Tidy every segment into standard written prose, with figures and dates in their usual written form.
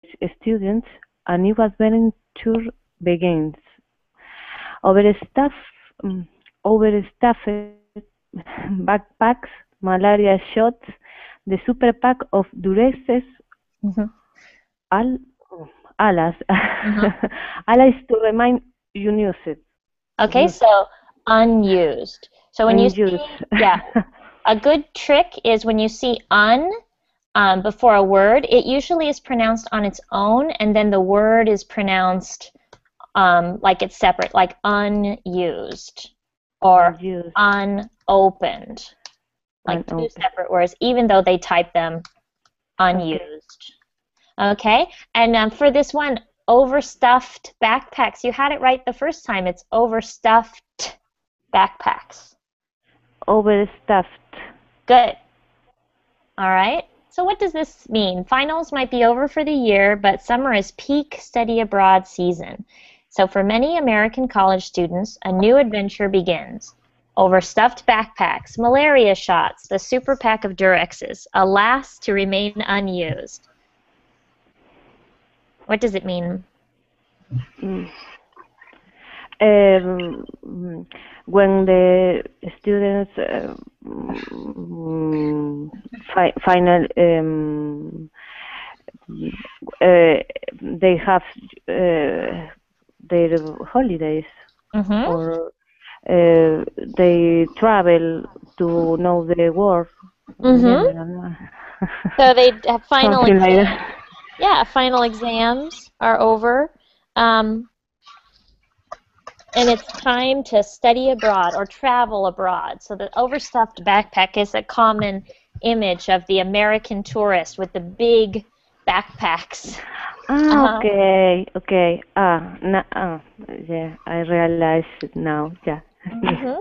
students, a new adventure begins. Overstuffed, overstuffed backpacks, malaria shots, the super pack of duresses, Mhm. al, alas, Mhm. allies to remind unused, Okay, used, so unused. So when you unused. see, yeah, a good trick is when you see before a word, it usually is pronounced on its own, and then the word is pronounced like it's separate, like unused or Unused, unopened, like two unopened. separate words, even though they type them Okay. unused. Okay, and for this one, overstuffed backpacks, you had it right the first time. It's overstuffed backpacks. Overstuffed. Good. All right. So what does this mean? Finals might be over for the year, but summer is peak study abroad season. So for many American college students, a new adventure begins. Overstuffed backpacks, malaria shots, the super pack of Durexes, alas to remain unused. What does it mean? Mm. Um, when the students final uh, they have their holidays Mm-hmm. or they travel to know the world in Mm-hmm. general. So they have final Something like exams. that. Yeah, final exams are over. Um, and it's time to study abroad or travel abroad. So the overstuffed backpack is a common image of the American tourist with the big backpacks. Uh-huh. Okay, okay. Yeah, I realize it now. Yeah. Hmm.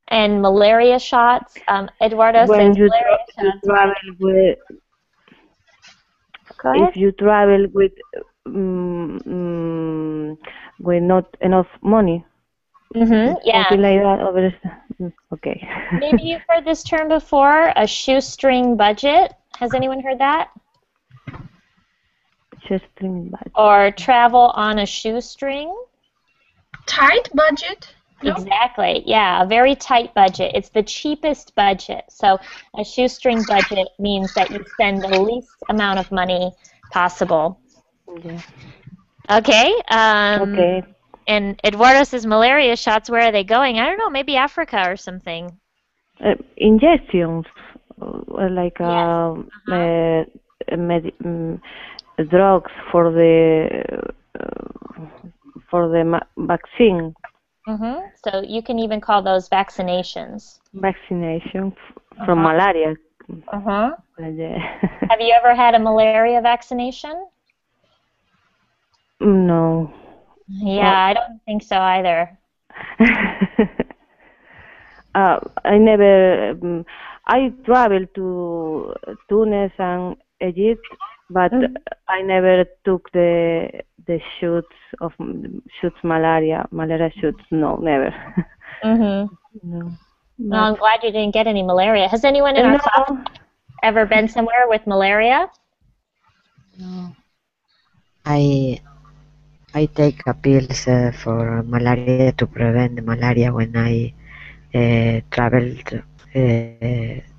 And malaria shots. Eduardo When says you malaria shots. travel with, Go if ahead. you travel mm, mm, with not enough money, Yeah. something like that. Over, okay. Maybe you've heard this term before, a shoestring budget. Has anyone heard that? Just think budget. Or travel on a shoestring? Tight budget? No? Exactly. Yeah, a very tight budget. It's the cheapest budget. So a shoestring budget means that you spend the least amount of money possible. Yeah. Okay. Okay. And Eduardo says malaria shots, where are they going? I don't know, maybe Africa or something. Injections, like Yes. Uh-huh. drugs for the vaccine. So you can even call those vaccinations. Vaccination from Uh-huh. malaria. Uh-huh. Yeah. Have you ever had a malaria vaccination? No. Yeah, Well, I don't think so either. I never. I traveled to Tunis and Egypt, but Mhm. I never took the shoots malaria shoots. No, never. Mm-hmm. No, Well, but I'm glad you didn't get any malaria. Has anyone in our class no, ever been somewhere with malaria? no. I I take a pills for malaria to prevent the malaria when I traveled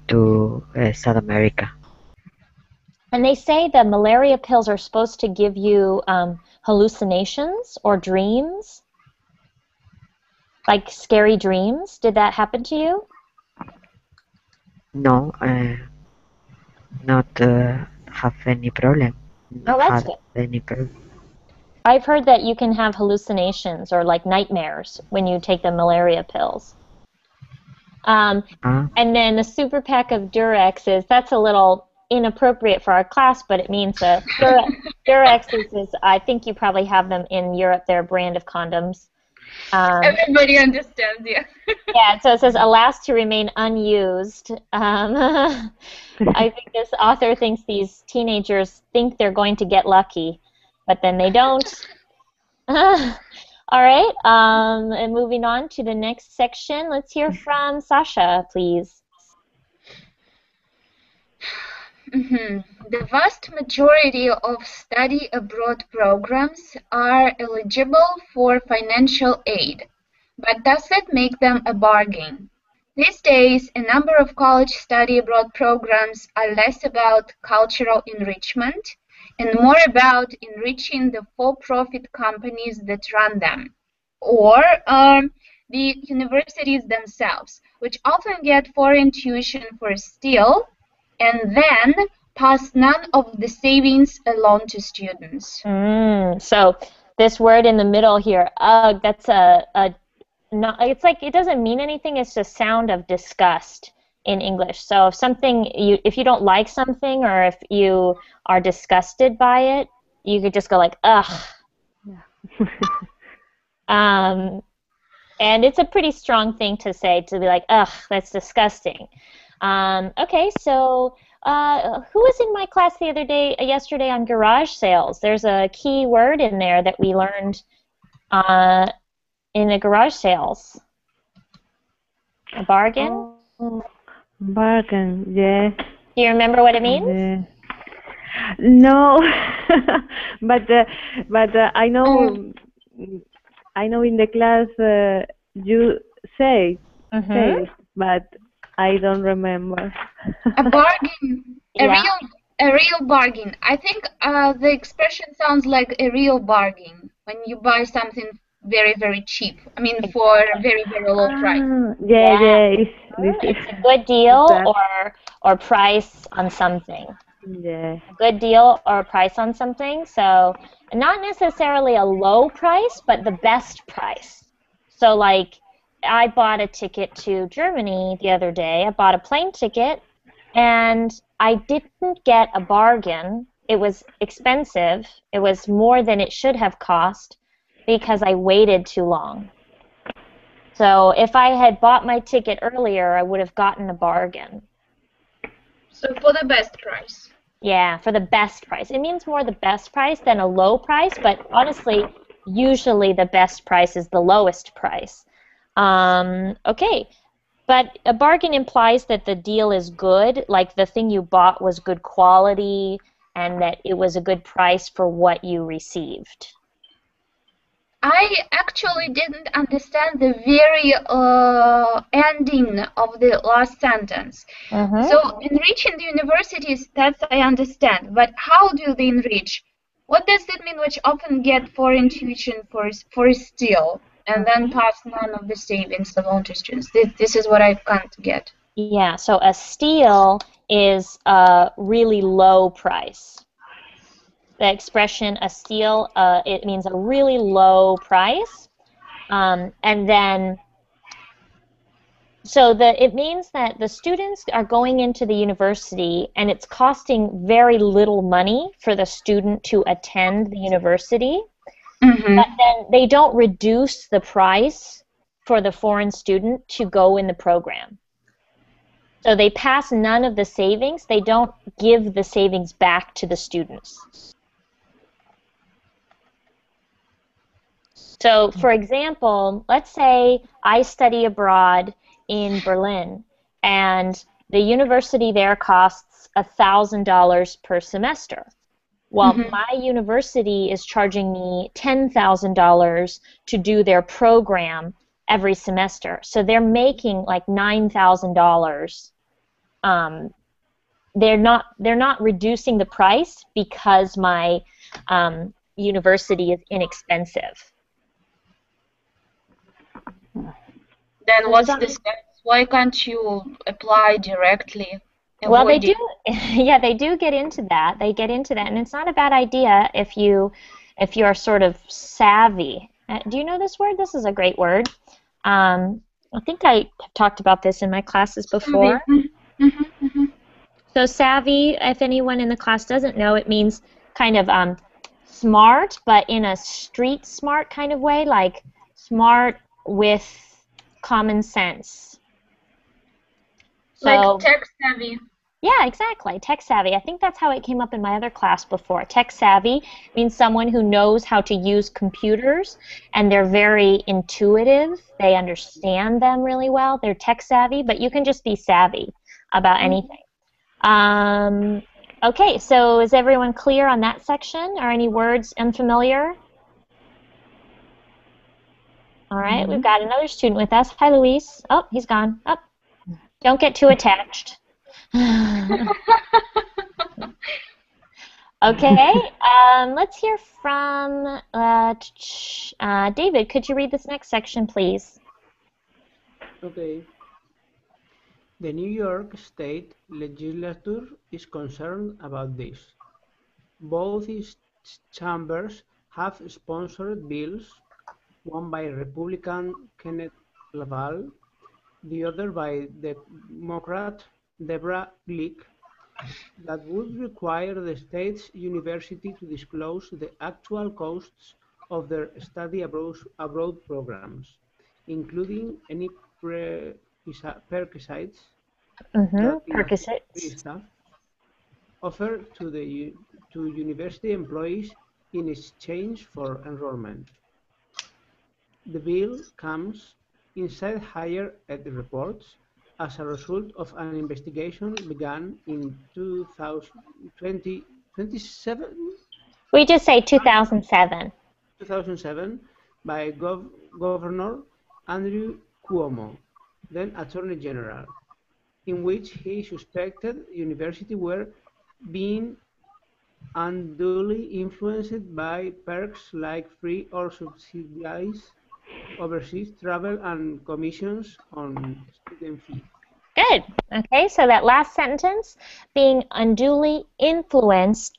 to South America. And they say the malaria pills are supposed to give you hallucinations or dreams, like scary dreams. Did that happen to you? No, not have any problem. Oh, that's Had good. any problem. I've heard that you can have hallucinations or like nightmares when you take the malaria pills. Um, Ah, and then the super pack of Durexes, that's a little inappropriate for our class, but it means Durexes is, I think you probably have them in Europe, their brand of condoms. Everybody understands, yeah. Yeah, so it says, alas to remain unused. I think this author thinks these teenagers think they're going to get lucky, but then they don't. All right, and moving on to the next section, let's hear from Sasha, please. The vast majority of study abroad programs are eligible for financial aid, but does that make them a bargain? These days, a number of college study abroad programs are less about cultural enrichment and more about enriching the for-profit companies that run them, or the universities themselves, which often get foreign tuition for a steal and then pass none of the savings along to students. So this word in the middle here, ugh, that's no, it's like it doesn't mean anything. It's just sound of disgust in English. So if you don't like something or if you are disgusted by it, you could just go like, ugh. And it's a pretty strong thing to say, to be like, ugh, that's disgusting. Okay, so who was in my class yesterday on garage sales? There's a key word in there that we learned in the garage sales. A bargain? Oh, bargain, yeah. Do you remember what it means? Yeah. No, but I know in the class you say, but I don't remember. A bargain, a real bargain. I think the expression sounds like a real bargain when you buy something very, very cheap. I mean, for a very, very low price. Yeah. It's a good deal or price on something. Yeah. A good deal or a price on something. So not necessarily a low price, but the best price. So like I bought a ticket to Germany the other day. I bought a plane ticket and I didn't get a bargain. It was expensive. It was more than it should have cost because I waited too long. So if I had bought my ticket earlier, I would have gotten a bargain. So for the best price. Yeah, for the best price. It means more the best price than a low price, but honestly, usually the best price is the lowest price. Okay, but a bargain implies that the deal is good, like the thing you bought was good quality and that it was a good price for what you received. I actually didn't understand the very ending of the last sentence. So enriching the universities, that I understand, but how do they enrich? What does it mean, which often get foreign tuition for a steal and then pass none of the savings along to students? This is what I can't get. Yeah, so a steal is a really low price. The expression a steal, it means a really low price, and then so it means that the students are going into the university and it's costing very little money for the student to attend the university, but then they don't reduce the price for the foreign student to go in the program. So they pass none of the savings. They don't give the savings back to the students. So, for example, let's say I study abroad in Berlin, and the university there costs $1,000 per semester. Well, my university is charging me $10,000 to do their program every semester. So they're making like $9,000. They're not reducing the price because my university is inexpensive. Then what's the steps? Why can't you apply directly? Well, they do. Yeah, they do get into that. They get into that, and it's not a bad idea if you are sort of savvy. Do you know this word? This is a great word. I think I have talked about this in my classes before. So savvy, if anyone in the class doesn't know, it means kind of smart, but in a street smart kind of way, like smart with common sense. So, like tech savvy. Yeah, exactly. Tech savvy. I think that's how it came up in my other class before. Tech savvy means someone who knows how to use computers and they're very intuitive. They understand them really well. They're tech savvy, but you can just be savvy about anything. Okay, so is everyone clear on that section? Are any words unfamiliar? All right, we've got another student with us. Hi, Luis. Oh, he's gone. Oh, don't get too attached. Okay, let's hear from David. Could you read this next section, please? Okay. The New York State Legislature is concerned about this. Both its chambers have sponsored bills, one by Republican Kenneth Laval, the other by Democrat Deborah Glick, that would require the state's university to disclose the actual costs of their study abroad programs, including any perquisites, that is free Percocets. stuff, offered to university employees in exchange for enrollment. The bill comes inside higher ed reports as a result of an investigation begun in 2027 We just say 2007. by Governor Andrew Cuomo, then Attorney General, in which he suspected universities were being unduly influenced by perks like free or subsidized overseas travel and commissions on student fees. Good. Okay, so that last sentence, being unduly influenced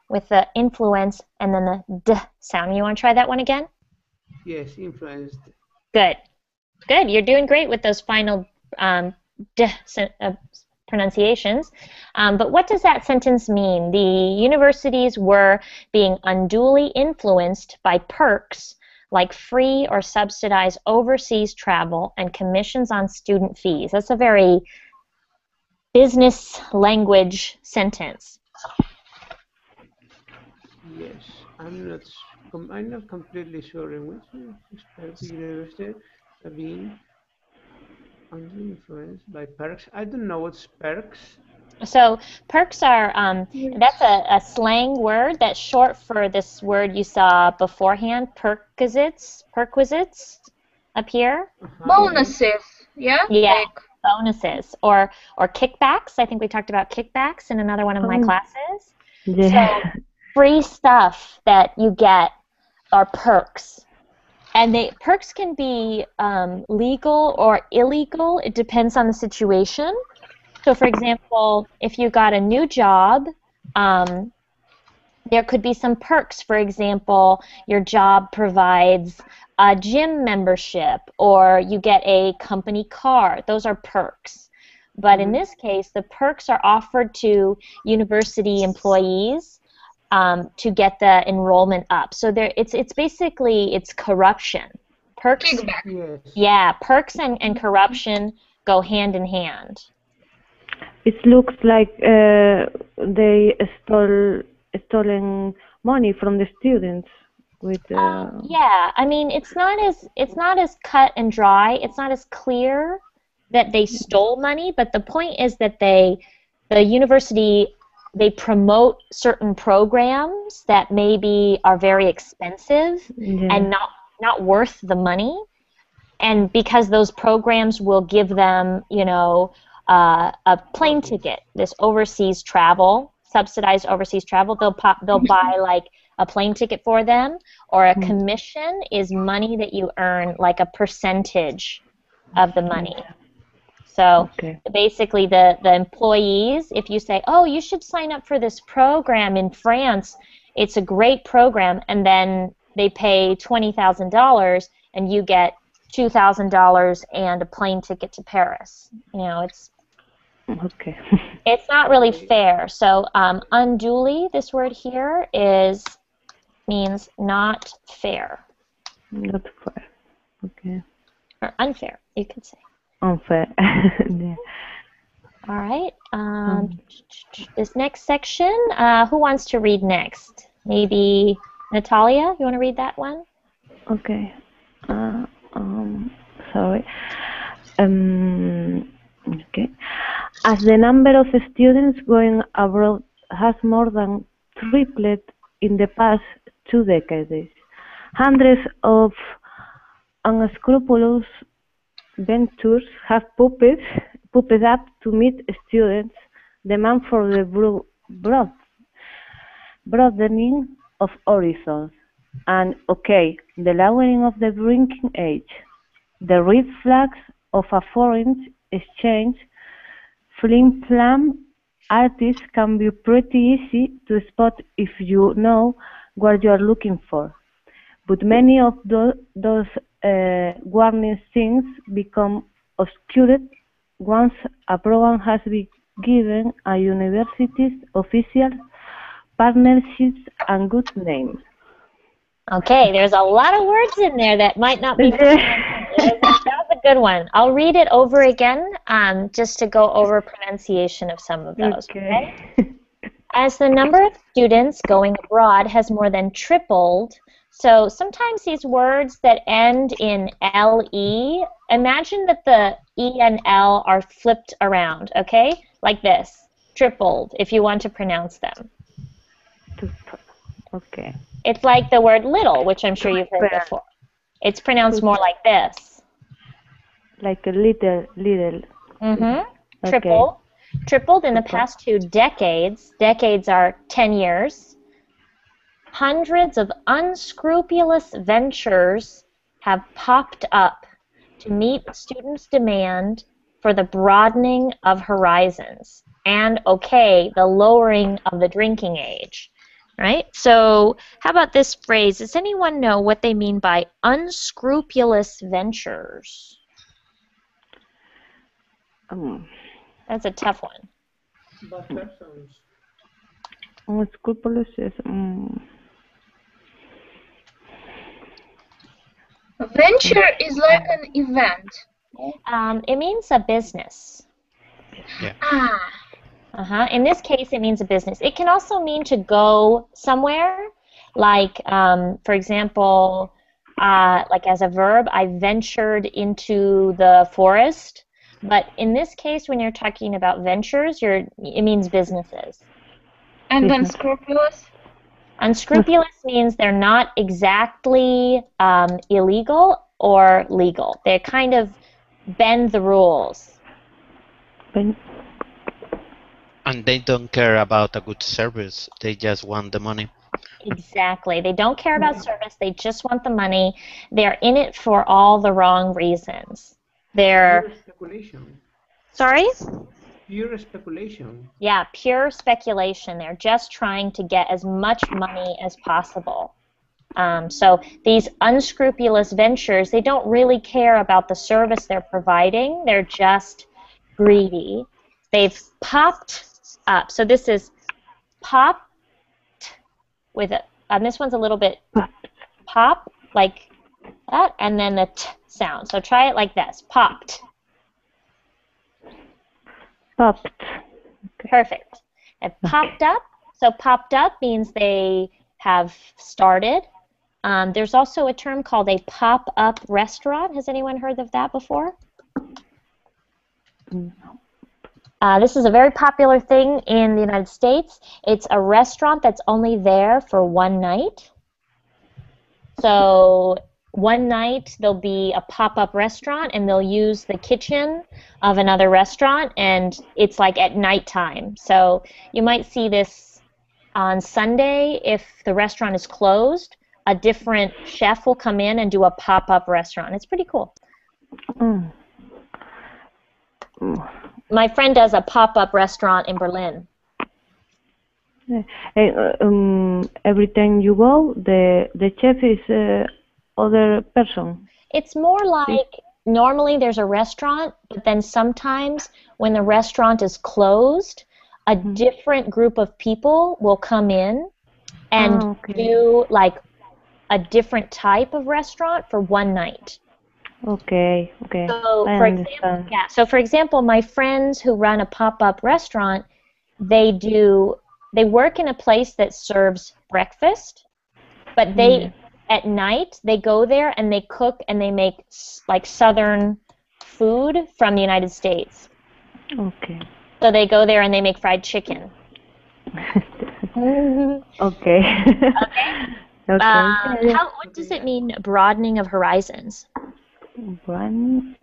with the influence and then the d sound. You want to try that one again? Yes, influenced. Good. Good. You're doing great with those final d pronunciations. But what does that sentence mean? The universities were being unduly influenced by perks like free or subsidized overseas travel and commissions on student fees. That's a very business language sentence. Yes, I'm not completely sure in which respect the university are being unduly influenced by perks. I don't know what's perks. So perks are, that's a slang word that's short for this word you saw beforehand, perquisites up here. Bonuses, yeah? Yeah, Like, bonuses or kickbacks. I think we talked about kickbacks in another one of my classes. Yeah. So free stuff that you get are perks. And perks can be legal or illegal. It depends on the situation. So, for example, if you got a new job, there could be some perks. For example, your job provides a gym membership or you get a company car. Those are perks. But in this case, the perks are offered to university employees to get the enrollment up. So it's basically corruption. Perks, kickback. Yes. yeah, perks and corruption go hand in hand. It looks like they stolen money from the students with Yeah, I mean it's not as cut and dry. It's not as clear that they stole money, but the point is that the university, they promote certain programs that maybe are very expensive and not worth the money. And because those programs will give them, a plane ticket, this overseas travel, subsidized overseas travel, they'll buy like a plane ticket for them, or a commission is money that you earn, like a percentage of the money. So basically the employees, if you say, oh, you should sign up for this program in France, it's a great program, and then they pay $20,000 and you get $2,000 and a plane ticket to Paris. It's not really fair. So unduly, this word here means not fair. not fair. Okay. Or unfair, you could say. Unfair. Yeah. All right. This next section, who wants to read next? Maybe Natalia, you want to read that one? Okay. Sorry. Okay. As the number of students going abroad has more than tripled in the past 2 decades. Hundreds of unscrupulous vendors have popped up to meet students' demand for the broadening of horizons, and the lowering of the drinking age. The red flags of a foreign exchange flim-flam artist can be pretty easy to spot if you know what you are looking for. But many of those warning signs become obscured once a program has been given a university's official partnerships and good name. Okay, there's a lot of words in there that might not be. That was a good one. I'll read it over again just to go over pronunciation of some of those. Okay. As the number of students going abroad has more than tripled, so sometimes these words that end in LE, imagine that the E and L are flipped around, okay? Like this, tripled, if you want to pronounce them. Okay. It's like the word little, which I'm sure you've heard before. It's pronounced more like this. Like a little. Mm-hmm. Tripled. Tripled in the past 2 decades. Decades are 10 years. Hundreds of unscrupulous ventures have popped up to meet students' demand for the broadening of horizons and, the lowering of the drinking age. Right? So how about this phrase? Does anyone know what they mean by unscrupulous ventures? That's a tough one. Bad persons. Unscrupulous is... A venture is like an event. It means a business. Yeah. In this case, it means a business. It can also mean to go somewhere, like, for example, like as a verb, I ventured into the forest. But in this case, when you're talking about ventures, it means businesses. And unscrupulous? Unscrupulous means they're not exactly illegal or legal. They kind of bend the rules. And they don't care about a good service. They just want the money. Exactly. They don't care about service. They just want the money. They're in it for all the wrong reasons. They're... Pure speculation. Sorry? Pure speculation. Yeah, pure speculation. They're just trying to get as much money as possible. So these unscrupulous ventures, they don't really care about the service they're providing. They're just greedy. They've popped up. So this is popped with it. This one's a little bit pop, like that, and then the t sound. So try it like this. Popped. Popped. Perfect. And popped up. So popped up means they have started. There's also a term called a pop-up restaurant. Has anyone heard of that before? This is a very popular thing in the United States. It's a restaurant that's only there for one night. So one night there'll be a pop-up restaurant and they'll use the kitchen of another restaurant, and it's like at nighttime. So you might see this on Sunday if the restaurant is closed. A different chef will come in and do a pop-up restaurant. It's pretty cool. My friend does a pop-up restaurant in Berlin. Every time you go, the chef is other person. It's more like normally there's a restaurant, but then sometimes when the restaurant is closed, a different group of people will come in and do like a different type of restaurant for one night. Okay. So for example, my friends who run a pop-up restaurant, they work in a place that serves breakfast, but at night they go there and they cook and they make like southern food from the United States. Okay. So they go there and they make fried chicken. Okay. Okay. Yeah, yeah. What does it mean, broadening of horizons? One.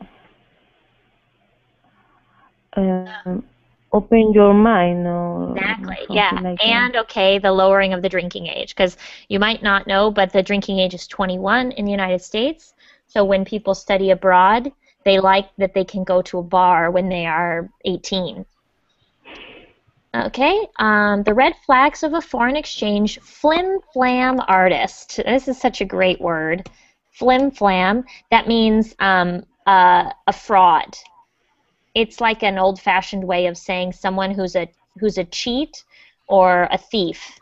Open your mind or Exactly, yeah. something like that. And okay, the lowering of the drinking age, because you might not know, but the drinking age is 21 in the United States. So when people study abroad, they like that they can go to a bar when they are 18. Okay, the red flags of a foreign exchange flim-flam artist. This is such a great word. Flim-flam. That means a fraud. It's like an old-fashioned way of saying someone who's a cheat or a thief.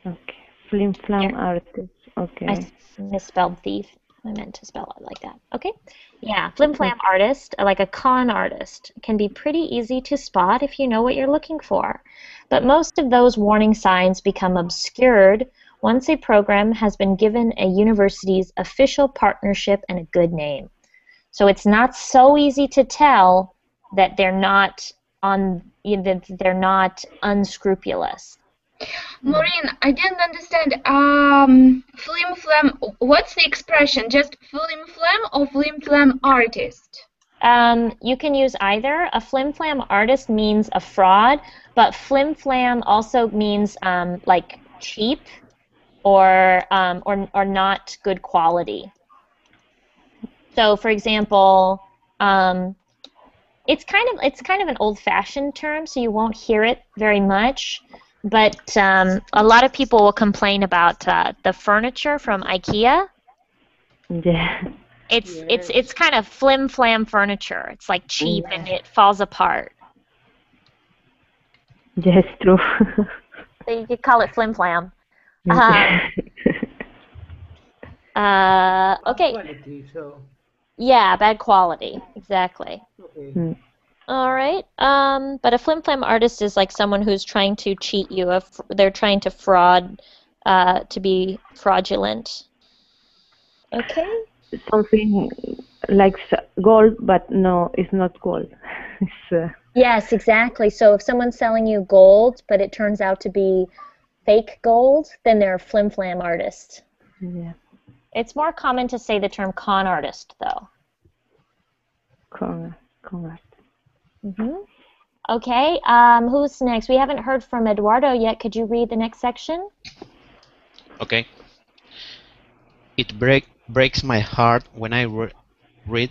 Okay. Flim flam Here, artist. Okay. I misspelled thief. I meant to spell it like that. Okay. Yeah, flim-flam artist, like a con artist, can be pretty easy to spot if you know what you're looking for. But most of those warning signs become obscured once a program has been given a university's official partnership and a good name. So it's not so easy to tell that they're not unscrupulous. Maureen, I didn't understand. Flim flam. What's the expression? Just flim flam or flim flam artist? You can use either. A flim-flam artist means a fraud, but flim-flam also means like cheap or not good quality. So, for example, it's kind of an old-fashioned term, so you won't hear it very much. But a lot of people will complain about the furniture from IKEA. Yeah. It's kind of flim-flam furniture. It's like cheap and it falls apart. Yes, true. So you could call it flim-flam. Okay. Quality, so. Yeah, bad quality. Exactly. Okay. All right. But a flim-flam artist is like someone who's trying to cheat you. They're trying to fraud, to be fraudulent. Okay. Something like gold, but no, it's not gold. It's Yes, exactly. So if someone's selling you gold, but it turns out to be fake gold, then they're a flim-flam artist. yeah, It's more common to say the term con artist, though. correct. Okay, who's next? We haven't heard from Eduardo yet. Could you read the next section? Okay. It breaks my heart when I read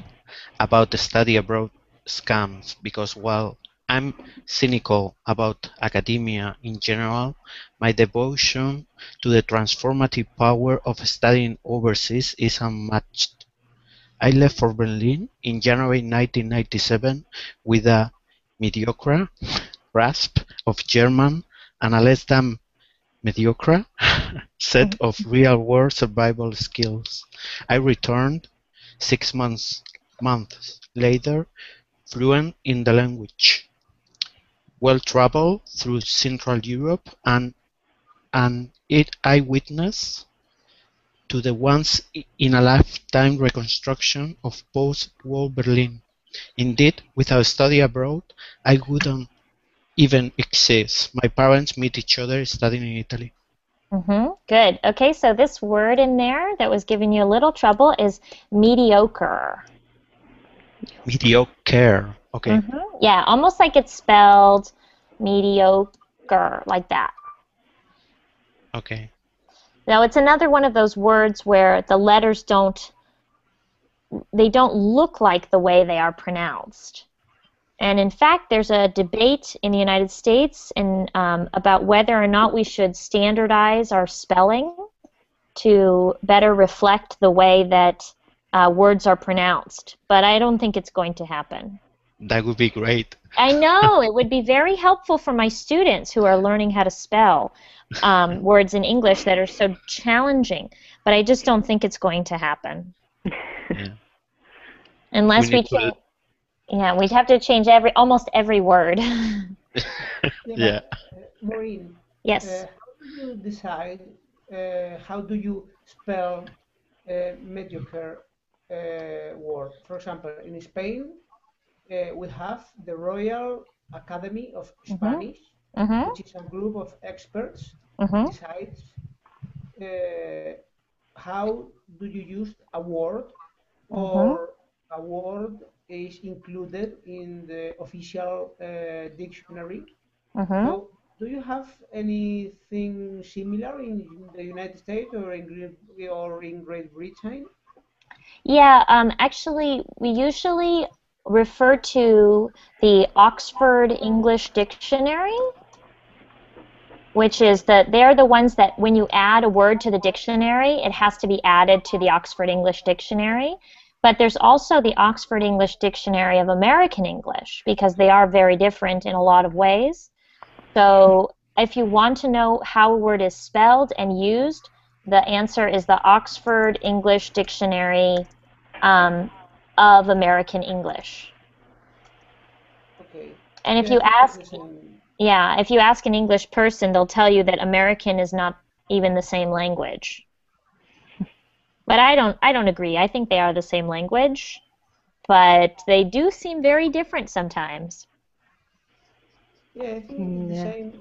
about the study abroad scams because while I'm cynical about academia in general, my devotion to the transformative power of studying overseas is unmatched. I left for Berlin in January 1997 with a mediocre grasp of German and a less than mediocre set of real-world survival skills. I returned 6 months later, fluent in the language, well-traveled through Central Europe, and an eyewitness to the once-in-a-lifetime reconstruction of post-war Berlin. Indeed, without study abroad, I wouldn't even exist. My parents meet each other studying in Italy. Good. Okay, so this word in there that was giving you a little trouble is mediocre. Mediocre. Okay. Yeah, almost like it's spelled mediocre, like that. Okay. Now, it's another one of those words where the letters don't look like the way they are pronounced. And in fact, there's a debate in the United States about whether or not we should standardize our spelling to better reflect the way that words are pronounced. But I don't think it's going to happen. That would be great. I know, it would be very helpful for my students who are learning how to spell words in English that are so challenging. But I just don't think it's going to happen. Yeah. Unless we change. Yeah, we'd have to change almost every word. Yeah. Maureen. Yes. How do you decide? How do you spell mediocre word? For example, in Spain, we have the Royal Academy of Spanish, which is a group of experts, decides how do you use a word, or a word is included in the official dictionary. So, do you have anything similar in the United States or in Great Britain? Yeah, actually, we usually refer to the Oxford English Dictionary, which is that they're the ones that when you add a word to the dictionary, it has to be added to the Oxford English Dictionary. But there's also the Oxford English Dictionary of American English, because they are very different in a lot of ways. So if you want to know how a word is spelled and used, the answer is the Oxford English Dictionary of American English. Okay. And if Yeah, I you think it's ask, the same. yeah, if you ask an English person, they'll tell you that American is not even the same language. But I don't agree. I think they are the same language, but they do seem very different sometimes. Yeah, I think it's the Yeah. same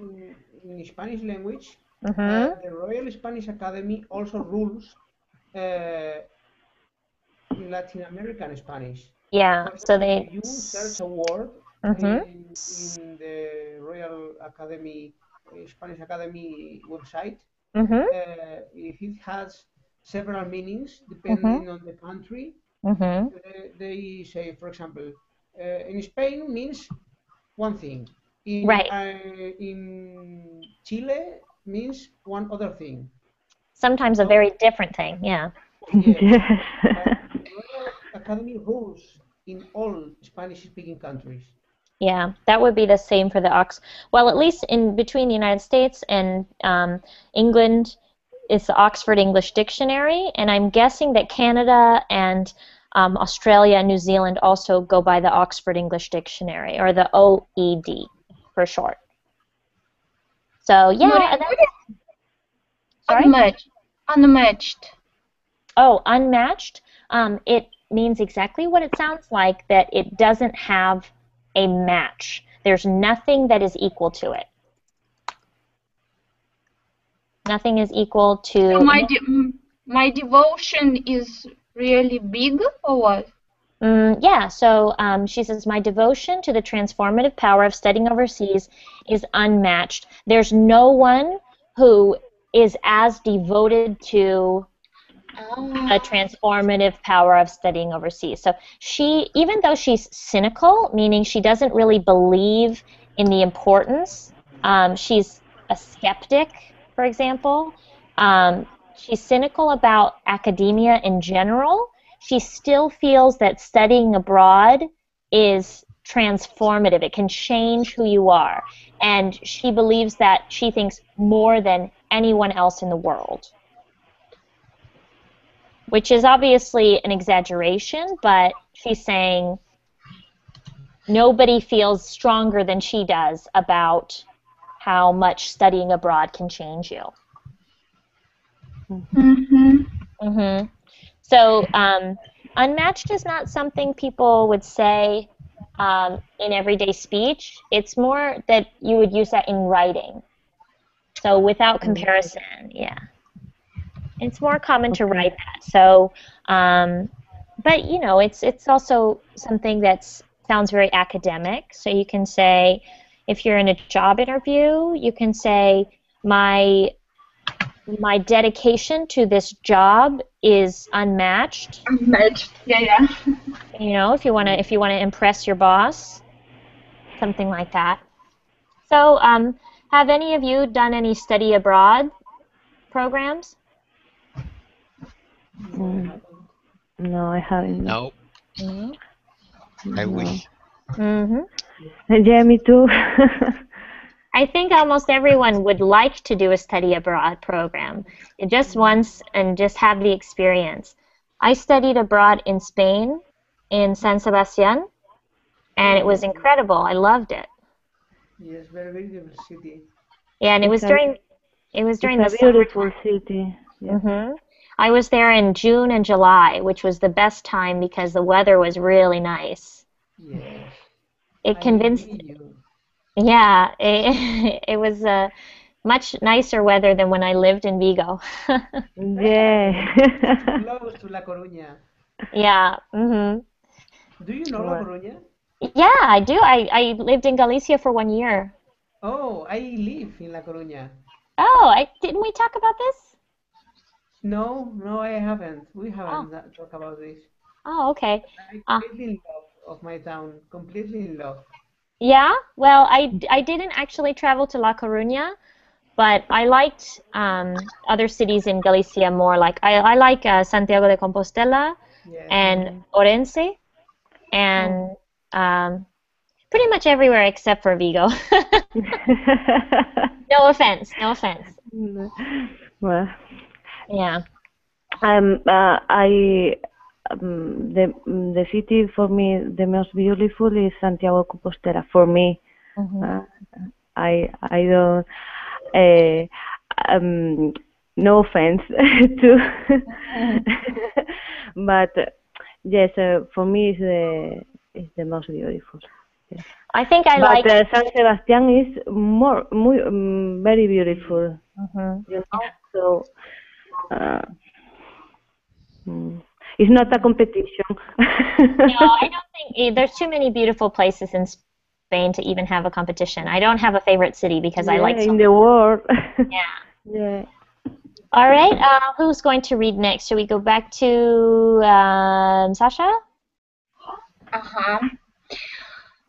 in Spanish language. Mm-hmm. The Royal Spanish Academy also rules uh, in Latin American Spanish. Yeah, For so example, they. if you search a word Mm-hmm. in the Royal Academy, Spanish Academy website, Mm-hmm. if it has several meanings Mm-hmm. depending on the country, Mm-hmm. they say, for example, in Spain means one thing. Right. In Chile means one other thing. Sometimes a So very different thing, yeah. yes, Yes. but the Royal Academy rules in all Spanish-speaking countries. Yeah, that would be the same for the well, at least in between the United States and England, it's the Oxford English Dictionary, and I'm guessing that Canada and Australia and New Zealand also go by the Oxford English Dictionary, or the OED for short. So yeah, Maureen, what that's, is sorry? unmatched? Unmatched. Oh, unmatched. It means exactly what it sounds like, that it doesn't have a match. There's nothing that is equal to it. Nothing is equal So to. my devotion is really big, or what? Yeah, so she says, my devotion to the transformative power of studying overseas is unmatched. There's no one who is as devoted to the Ah, transformative power of studying overseas. So she, even though she's cynical, meaning she doesn't really believe in the importance, she's a skeptic, for example. She's cynical about academia in general. She still feels that studying abroad is transformative. It can change who you are. And she believes that she thinks more than anyone else in the world, which is obviously an exaggeration, but she's saying nobody feels stronger than she does about how much studying abroad can change you. mm-hmm. Mm-hmm. So, unmatched is not something people would say in everyday speech. It's more that you would use that in writing. So, without comparison, yeah. It's more common to Okay. write that. So, but you know, it's also something that sounds very academic. So you can say, if you're in a job interview, you can say, my my dedication to this job is unmatched. Unmatched. Yeah, yeah. You know, if you wanna impress your boss, something like that. So, have any of you done any study abroad programs? No, I Mm, haven't. no, I haven't. No. No, No. I No. wish. Mm-hmm. Yeah, me too. I think almost everyone would like to do a study abroad program just once and just have the experience. I studied abroad in Spain, in San Sebastian, and it Oh, was incredible. I loved it. yes, very, very diversity. Yeah, and It's a it was it's during the a beautiful summertime. city. Yeah. I was there in June and July, which was the best time because the weather was really nice. Yes, It I convinced envy you. Yeah, it was much nicer weather than when I lived in Vigo. Really? It's Yeah. close to La Coruña. Yeah. Hmm. Do you know La Well, Coruña? Yeah, I do. I lived in Galicia for 1 year. Oh, I live in La Coruña. Oh, I didn't we talk about this? No, no, I haven't. We Oh, haven't talked about this. oh, okay. I'm Uh, completely in love of my town. Completely in love. yeah. Well, I didn't actually travel to La Coruña, but I liked other cities in Galicia more. Like I like Santiago de Compostela Yes. and mhm. Orense Oh. and um, pretty much everywhere except for Vigo. No offense, no offense. Well, Yeah. I the city for me the most beautiful is Santiago Compostela for me. Hmm. Uh, I don't uh, um, no offense to but yes, for me is the most beautiful. Yes. I think I But like. San Sebastian is very beautiful, Mhm. you know. So uh, mm, it's not a competition. No, I don't think there's too many beautiful places in Spain to even have a competition. I don't have a favorite city because I Yeah, like so in many. the world. Yeah. Yeah. All right. Who's going to read next? Should we go back to Sasha? Uh-huh.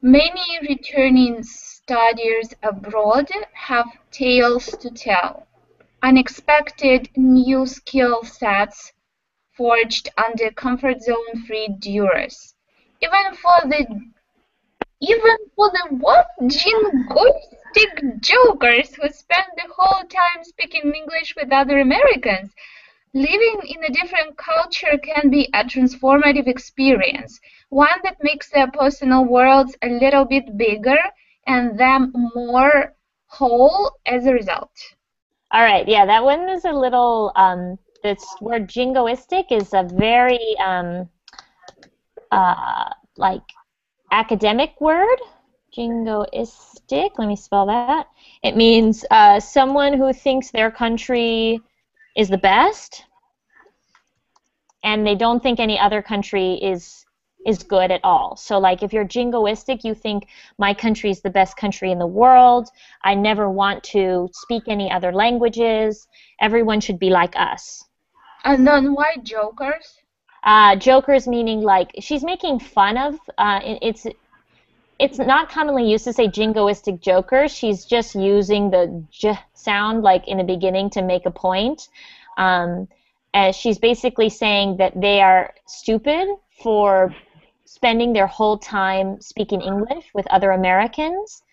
Many returning studiers abroad have tales to tell, unexpected new skill sets forged under comfort zone free duress. Even for the even for the what jingoistic jokers who spend the whole time speaking English with other Americans. Living in a different culture can be a transformative experience, one that makes their personal worlds a little bit bigger and them more whole as a result. All right. Yeah, that one is a little. This word jingoistic is a very like academic word. Jingoistic. Let me spell that. It means someone who thinks their country is the best and they don't think any other country is good at all. So like if you're jingoistic, you think my country is the best country in the world. I never want to speak any other languages. Everyone should be like us. And non-white jokers. Jokers meaning like she's making fun of. It's not commonly used to say jingoistic joker. She's just using the j sound like in the beginning to make a point. Um, and she's basically saying that they are stupid for spending their whole time speaking English with other Americans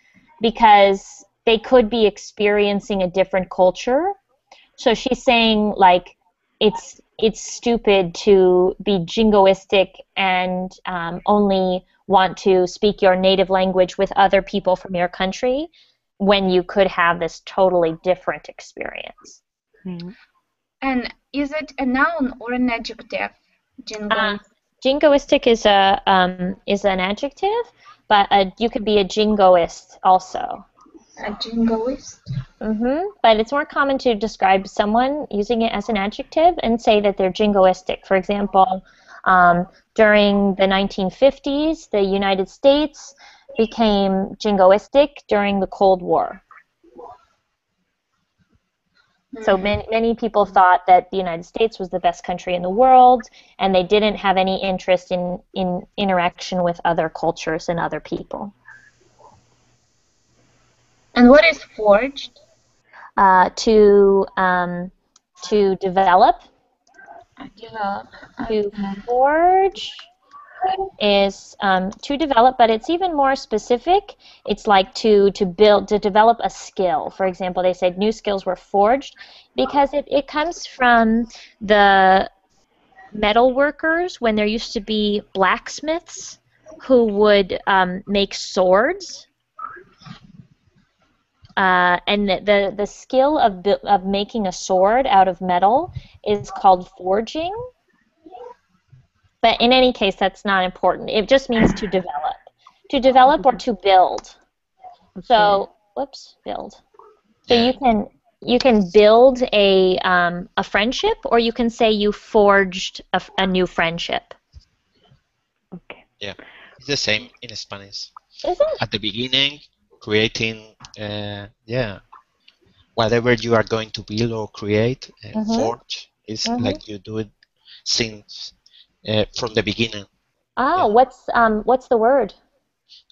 because they could be experiencing a different culture. So she's saying like it's stupid to be jingoistic and only want to speak your native language with other people from your country when you could have this totally different experience. Mm. And is it a noun or an adjective? Uh, Jingoist. Jingoistic is an adjective, but you could be a jingoist also. A jingoist. But it's more common to describe someone using it as an adjective and say that they're jingoistic. For example, during the 1950s, the United States became jingoistic during the Cold War. So Mhm. many people thought that the United States was the best country in the world, and they didn't have any interest in interaction with other cultures and other people. And what is forged? Uh, to um, to develop, Develop. to Okay. forge is to develop, but it's even more specific. It's like to build, to develop a skill. For example, they said new skills were forged because it comes from the metal workers when there used to be blacksmiths who would make swords. And the skill of making a sword out of metal is called forging. But in any case, that's not important. It just means to develop or to build. Okay. So, whoops, build. So Yeah, you can build a friendship, or you can say you forged a new friendship. Okay. yeah. It's the same in Spanish. Is it? At the beginning, creating, yeah, whatever you are going to build or create, Mhm. forge is Mhm. like you do it since from the beginning. Oh, Yeah, what's the word?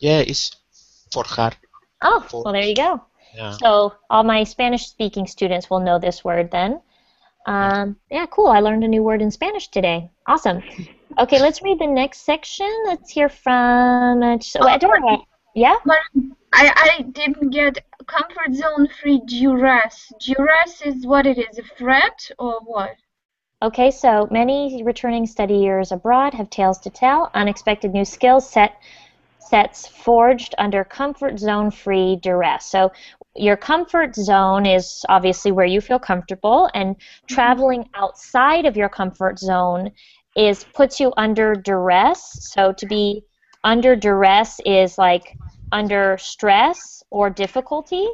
yeah, it's forjar, Oh, well, there you forge. go. Yeah, So all my Spanish-speaking students will know this word then. yeah. Yeah, cool. I learned a new word in Spanish today. Awesome. Okay, let's read the next section. Let's hear from Oh, Eduardo. Yeah? but I didn't get comfort zone free duress. Duress is what it is, a threat or what? Okay, so many returning studiers abroad have tales to tell, unexpected new skills sets forged under comfort zone free duress. So your comfort zone is obviously where you feel comfortable, and traveling outside of your comfort zone is puts you under duress. So to be under duress is like under stress or difficulty.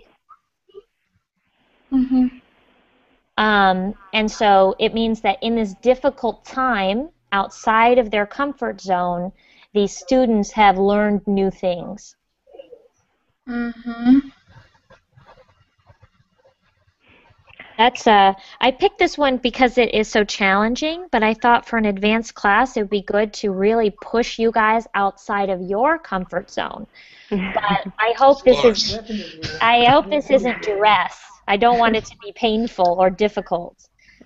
Mm-hmm. And so it means that in this difficult time outside of their comfort zone, these students have learned new things. Mm-hmm. That's I picked this one because it is so challenging, but I thought for an advanced class it would be good to really push you guys outside of your comfort zone. But I hope Of this is course. Definitely. I hope this isn't Definitely. duress. I don't want it to be painful or difficult.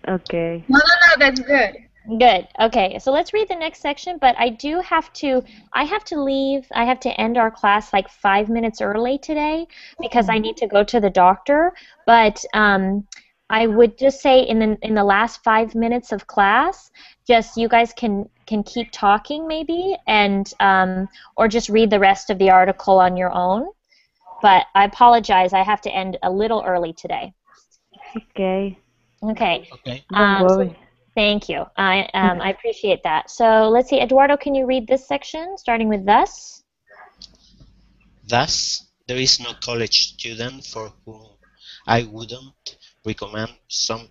Okay. No, no, no, that's good. Good. Okay, so let's read the next section, but I have to leave. I have to end our class like 5 minutes early today because I need to go to the doctor. But I would just say in the last 5 minutes of class, just you guys can keep talking maybe, and or just read the rest of the article on your own. But I apologize. I have to end a little early today. Okay. Okay. Okay. Don't So worry. thank you. I appreciate that. So let's see, Eduardo, can you read this section starting with thus? Thus, there is no college student for whom I wouldn't recommend some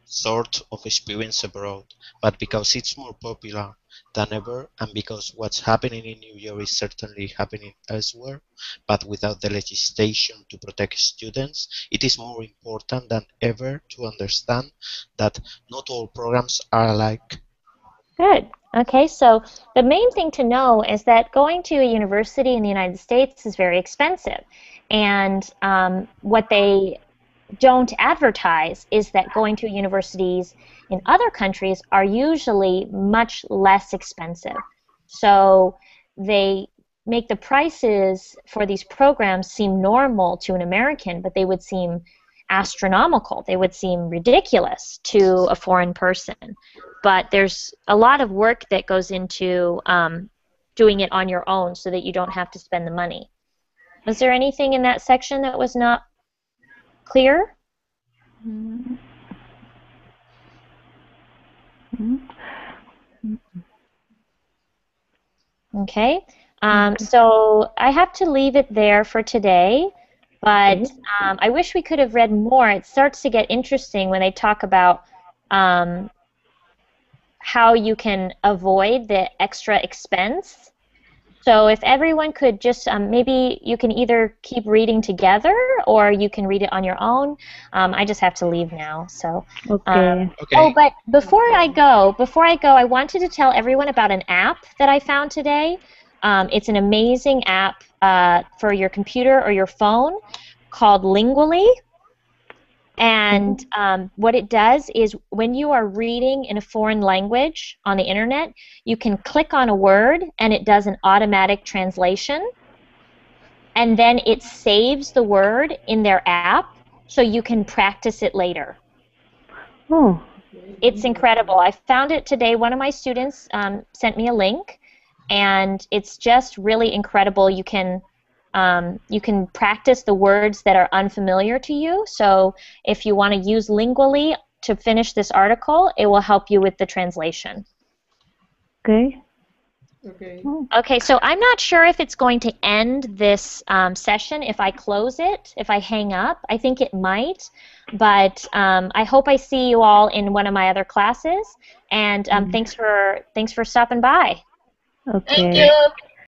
sort of experience abroad, but because it's more popular than ever and because what's happening in New York is certainly happening elsewhere, but without the legislation to protect students, it is more important than ever to understand that not all programs are alike. Good. Okay, so the main thing to know is that going to a university in the United States is very expensive. And what they don't advertise is that going to universities in other countries are usually much less expensive. So they make the prices for these programs seem normal to an American, but they would seem astronomical. They would seem ridiculous to a foreign person. But there's a lot of work that goes into doing it on your own so that you don't have to spend the money. Was there anything in that section that was not clear? Mm. Okay, Okay. so I have to leave it there for today, but Okay. I wish we could have read more. It starts to get interesting when they talk about um, how you can avoid the extra expense. So if everyone could just maybe you can either keep reading together or you can read it on your own. I just have to leave now. So, Okay. oh, Okay. but Okay. before I go, I wanted to tell everyone about an app that I found today. It's an amazing app for your computer or your phone called Lingually. Okay. And what it does is when you are reading in a foreign language on the internet, you can click on a word and it does an automatic translation. And then it saves the word in their app so you can practice it later. Oh, Okay. It's incredible. Interesting. I found it today. One of my students sent me a link, and it's just really incredible. You can practice the words that are unfamiliar to you. So if you want to use Lingually to finish this article, it will help you with the translation. okay. Okay. Okay, so I'm not sure if it's going to end this session if I close it, if I hang up. I think it might, but I hope I see you all in one of my other classes. And thanks for stopping by. Thank Okay. you.